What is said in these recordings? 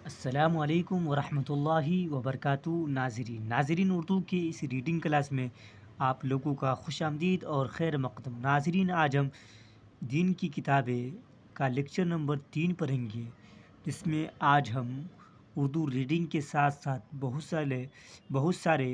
السلام علیکم ورحمۃ اللہ وبرکاتہ ناظرین اردو کی اس ریڈنگ کلاس میں آپ لوگوں کا خوش آمدید اور خیر مقدم ناظرین. آج ہم دین کی کتابیں کا لیکچر نمبر 3 پڑھیں گے، جس میں آج ہم اردو ریڈنگ کے ساتھ ساتھ بہت سارے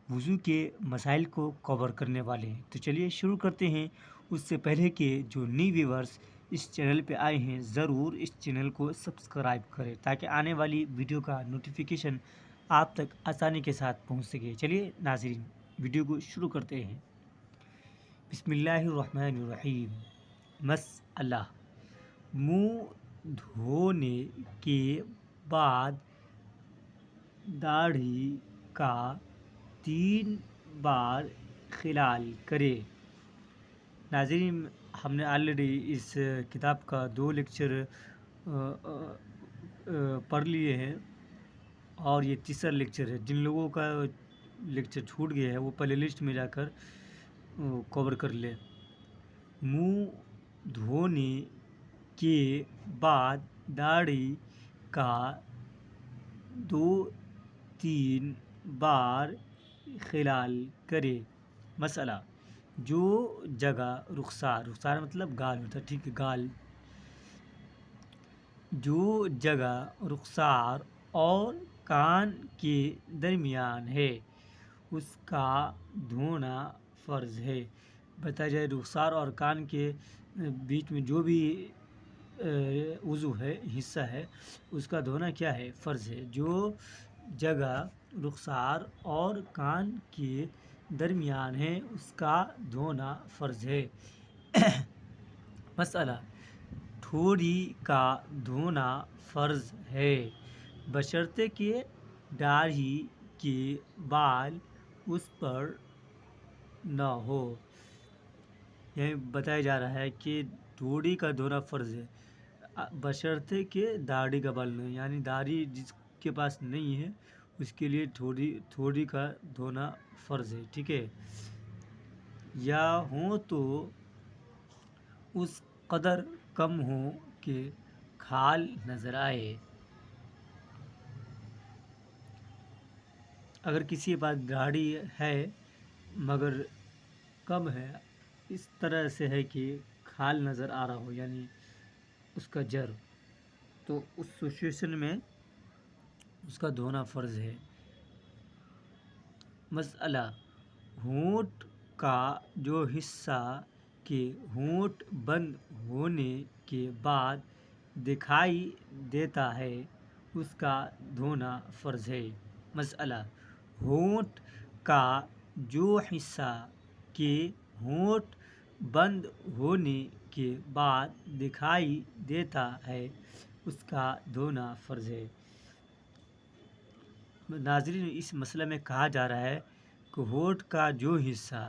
وضو کے مسائل کو کور کرنے والے ہیں. تو چلیے شروع کرتے ہیں. اس سے پہلے کہ جو نیو ویورز اس چینل پہ آئے ہیں ضرور اس چینل کو سبسکرائب کریں تاکہ آنے والی ویڈیو کا نوٹیفیکیشن آپ تک آسانی کے ساتھ پہنچ سکے. چلیے ناظرین ویڈیو کو شروع کرتے ہیں. بسم اللہ الرحمن الرحیم. مسئلہ: منہ دھونے کے بعد داڑھی کا 3 بار خلال کرے. ناظرین ہم نے آلریڈی اس کتاب کا 2 لیکچر پڑھ لیے ہیں اور یہ تیسرا لیکچر ہے. جن لوگوں کا لیکچر چھوٹ گیا ہے وہ پلے لسٹ میں جا کر کور کر لیں. منہ دھونے کے بعد داڑھی کا 2-3 بار خلال کرے. مسئلہ: جو جگہ رخسار مطلب گال ہوتا ہے، ٹھیک ہے، گال. جو جگہ رخسار اور کان کے درمیان ہے اس کا دھونا فرض ہے. بتایا جائے رخسار اور کان کے بیچ میں جو بھی عضو ہے، حصہ ہے، اس کا دھونا کیا ہے؟ فرض ہے. جو جگہ رخسار اور کان کے درمیان ہے اس کا دھونا فرض ہے. مسئلہ: ٹھوڑی کا دھونا فرض ہے بشرطے کہ داڑھی کے بال اس پر نہ ہو. یہی بتایا جا رہا ہے کہ ٹھوڑی کا دھونا فرض ہے بشرطے کہ داڑھی کا بال نہ ہو، یعنی داڑھی جس کے پاس نہیں ہے اس کے لیے ٹھوڑی کا دھونا فرض ہے. ٹھیک ہے. یا ہو تو اس قدر کم ہو کہ کھال نظر آئے. اگر کسی کے پاس داڑھی ہے مگر کم ہے، اس طرح سے ہے کہ کھال نظر آ رہا ہو، یعنی اس کا جڑ، تو اس سچویشن میں اس کا دھونا فرض ہے. مسئلہ: ہونٹ کا جو حصہ کے ہونٹ بند ہونے کے بعد دکھائی دیتا ہے اس کا دھونا فرض ہے. مسئلہ: ہونٹ کا جو حصہ کے ہونٹ بند ہونے کے بعد دکھائی دیتا ہے اس کا دھونا فرض ہے. ناظرین اس مسئلہ میں کہا جا رہا ہے کہ ہونٹ کا جو حصہ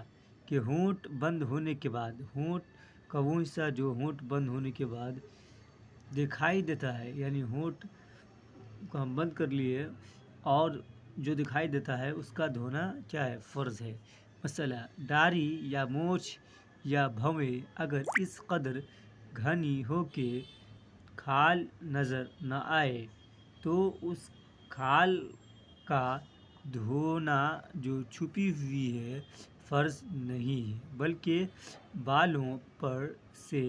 کہ ہونٹ بند ہونے کے بعد، ہونٹ کا وہ حصہ جو ہونٹ بند ہونے کے بعد دکھائی دیتا ہے، یعنی ہونٹ کو ہم بند کر لیے اور جو دکھائی دیتا ہے اس کا دھونا کیا ہے؟ فرض ہے. مسئلہ: داڑھی یا مونچھ یا بھویں اگر اس قدر گھنی ہو کہ کھال نظر نہ آئے تو اس کھال کا دھونا جو چھپی ہوئی ہے فرض نہیں ہے، بلکہ بالوں پر سے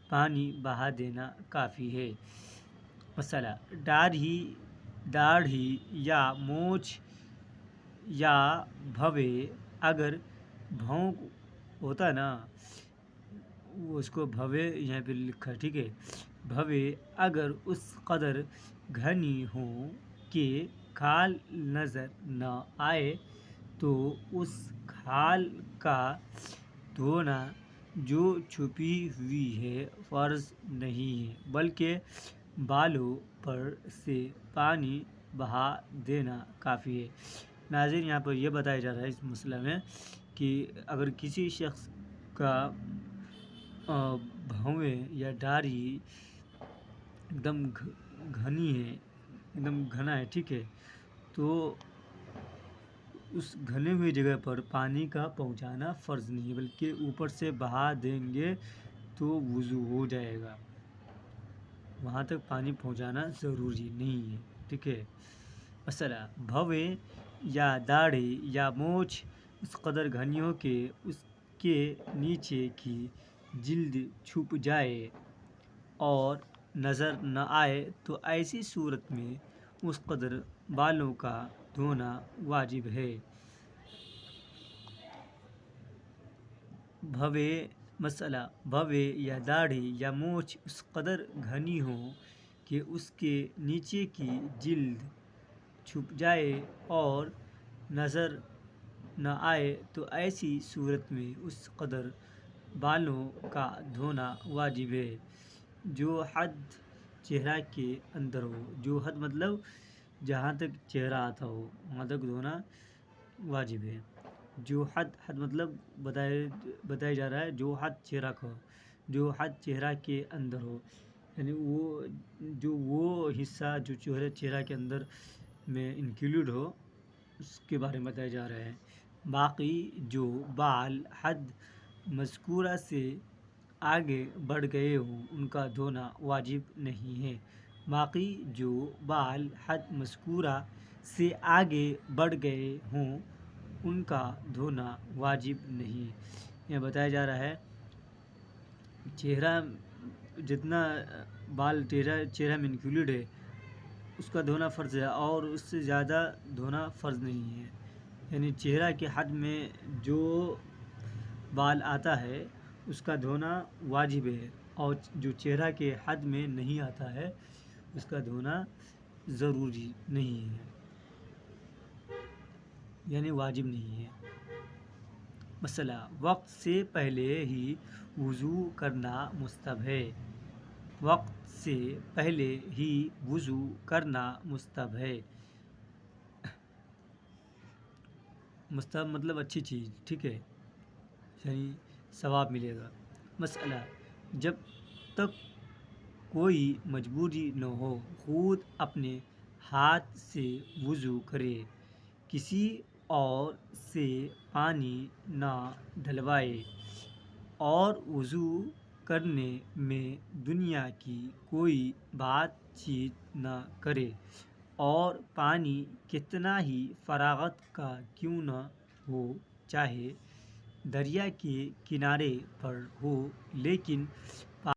پانی بہا دینا کافی ہے. مسئلہ: داڑھی یا مونچھ یا بھویں اگر بھوں ہوتا ہے نا، اس کو بھویں یہاں پہ لکھا ہے، ٹھیک ہے، بھویں اگر اس قدر گھنی ہوں کہ کھال نظر نہ آئے تو اس کھال کا دھونا جو چھپی ہوئی ہے فرض نہیں ہے، بلکہ بالوں پر سے پانی بہا دینا کافی ہے. ناظرین یہاں پر یہ بتایا جا رہا ہے اس مسئلہ میں کہ اگر کسی شخص کا بھویں یا داڑھی ایک دم گھنی ہے، ایک دم گھنا ہے، ٹھیک ہے، تو اس گھنے ہوئی جگہ پر پانی کا پہنچانا فرض نہیں ہے، بلکہ اوپر سے بہا دیں گے تو وضو ہو جائے گا. وہاں تک پانی پہنچانا ضروری نہیں ہے، ٹھیک ہے۔ مسئلہ بھوے یا داڑھی یا مونچھ اس قدر گھنی ہو کہ اس کے نیچے کی جلد چھپ جائے اور نظر نہ آئے تو ایسی صورت میں اس قدر بالوں کا دھونا واجب ہے۔ مسئلہ بھوے یا داڑھی یا مونچھ اس قدر گھنی ہو کہ اس کے نیچے کی جلد چھپ جائے اور نظر نہ آئے تو ایسی صورت میں اس قدر بالوں کا دھونا واجب ہے جو حد چہرہ کے اندر ہو۔ جو حد مطلب جہاں تک چہرہ آتا ہو وہاں تک دھونا واجب ہے۔ جو حد مطلب بتایا جا رہا ہے جو حد چہرہ کا ہو، جو حد چہرہ کے اندر ہو، یعنی وہ حصہ جو چہرہ کے اندر میں انکلوڈ ہو اس کے بارے میں بتایا جا رہا ہے۔ باقی جو بال حد مذکورہ سے آگے بڑھ گئے ہوں ان کا دھونا واجب نہیں ہے۔ باقی جو بال حد مذکورہ سے آگے بڑھ گئے ہوں ان کا دھونا واجب نہیں۔ یہ بتایا جا رہا ہے چہرہ جتنا بال چہرہ میں انکلوڈ ہے اس کا دھونا فرض ہے اور اس سے زیادہ دھونا فرض نہیں ہے، یعنی چہرہ کے حد میں جو بال آتا ہے اس کا دھونا واجب ہے اور جو چہرہ کے حد میں نہیں آتا ہے اس کا دھونا ضروری نہیں ہے، یعنی واجب نہیں ہے۔ مسئلہ وقت سے پہلے ہی وضو کرنا مستحب ہے۔ وقت سے پہلے ہی وضو کرنا مستحب ہے۔ مستحب مطلب اچھی چیز، ٹھیک ہے، یعنی ثواب ملے گا۔ مسئلہ جب تک کوئی مجبوری نہ ہو خود اپنے ہاتھ سے وضو کرے، کسی اور سے پانی نہ ڈلوائے اور وضو کرنے میں دنیا کی کوئی بات چیت نہ کرے اور پانی کتنا ہی فراغت کا کیوں نہ ہو، چاہے دریا کے کنارے پر ہو، لیکن